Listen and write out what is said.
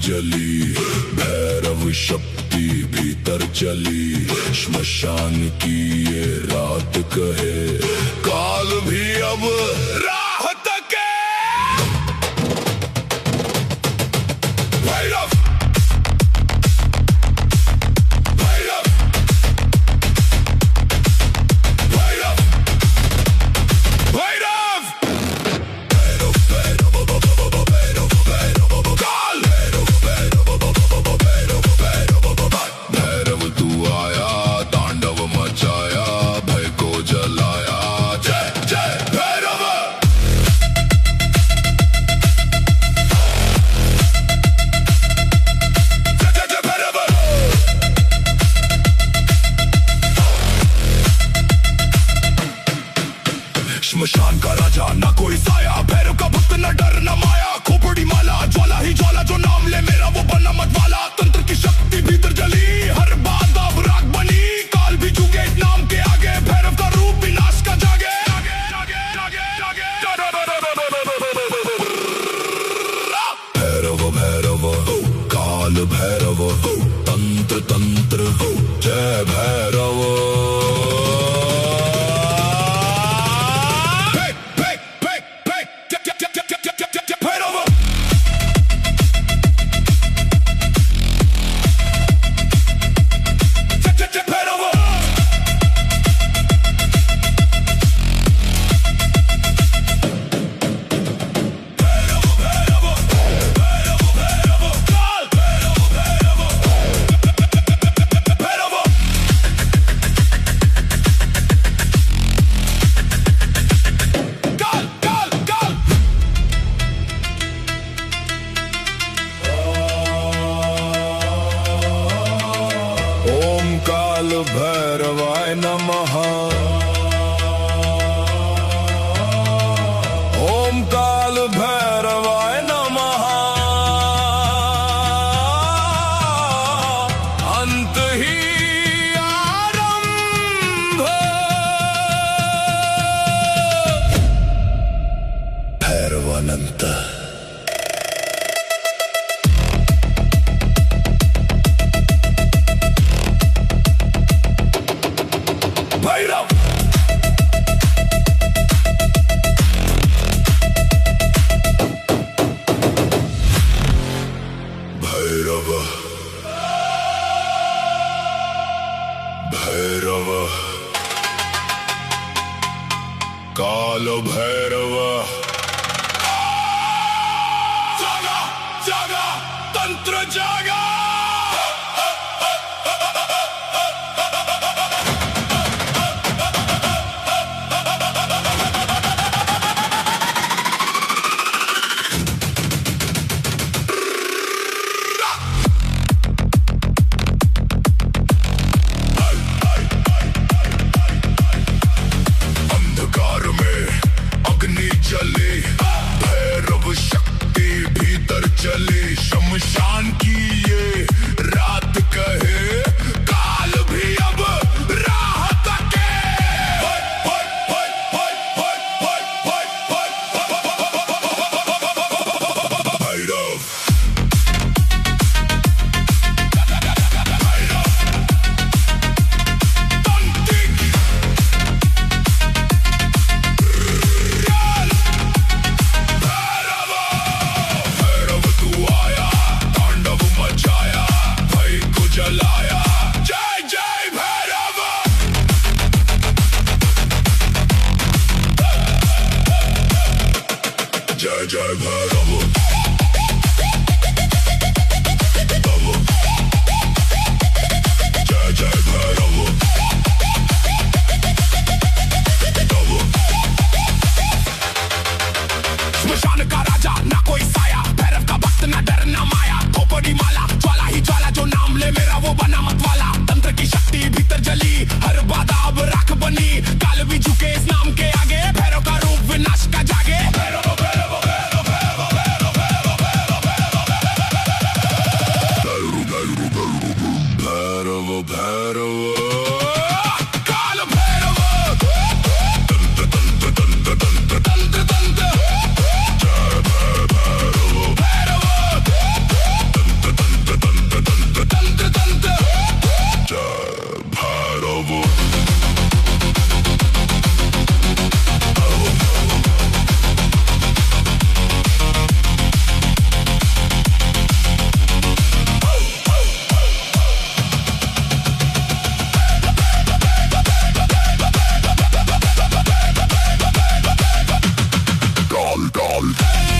जली, भैरव शक्ति भीतर चली। श्मशान की ये रात कहे, काल भी अब राह तके। भैरव भैरव भैरव भैरव भैरव तू आया, तांडव मचाया, भय को जलाया। जय जय भैरव। जय जय जय भैरव। श्मशान का राजा ना कोई साया, भैरव का भक्त न डर न माया। खोपड़ी माला ज्वाला ही ज्वाला, जो नाम ले मेरा वो बना मत वाला। तंत्र की शक्ति भीतर जली, हर बात अब राग बनी। काल भी झुके इस नाम के आगे, भैरव का रूप विनाश का जागे। भैरव भैरव काल भैरव, तंत्र तंत्र जय भैरव। काल भैरवाय नमः। ओम काल भैरवाय नमः। अंत ही आरंभ, भैरवानंत। भैरव भैरव भैरव काल भैरव। जागा जागा तंत्र जागा। भैरव शक्ति भीतर चली, शमशान की ये रात कहे, काल भी अब राह तके। भैरव जय जय भैरव। जय जय भैरव। श्मशान का राजा ना कोई साया, भैरव का भक्त ना डर ना माया। खोपड़ी माला ज्वाला ही ज्वाला, जो नाम ले मेरा वो बना मत वाला। तंत्र की शक्ति भीतर जली, हर बाधा अब राख बनी। काल भी झुके इस नाम के आगे, भैरव का रूप विनाश का जागे। भैरव भैरव काल भैरव। तंत्र तंत्र तंत्र तंत्र तंत्र तंत्र जय भैरव भैरव। तंत्र All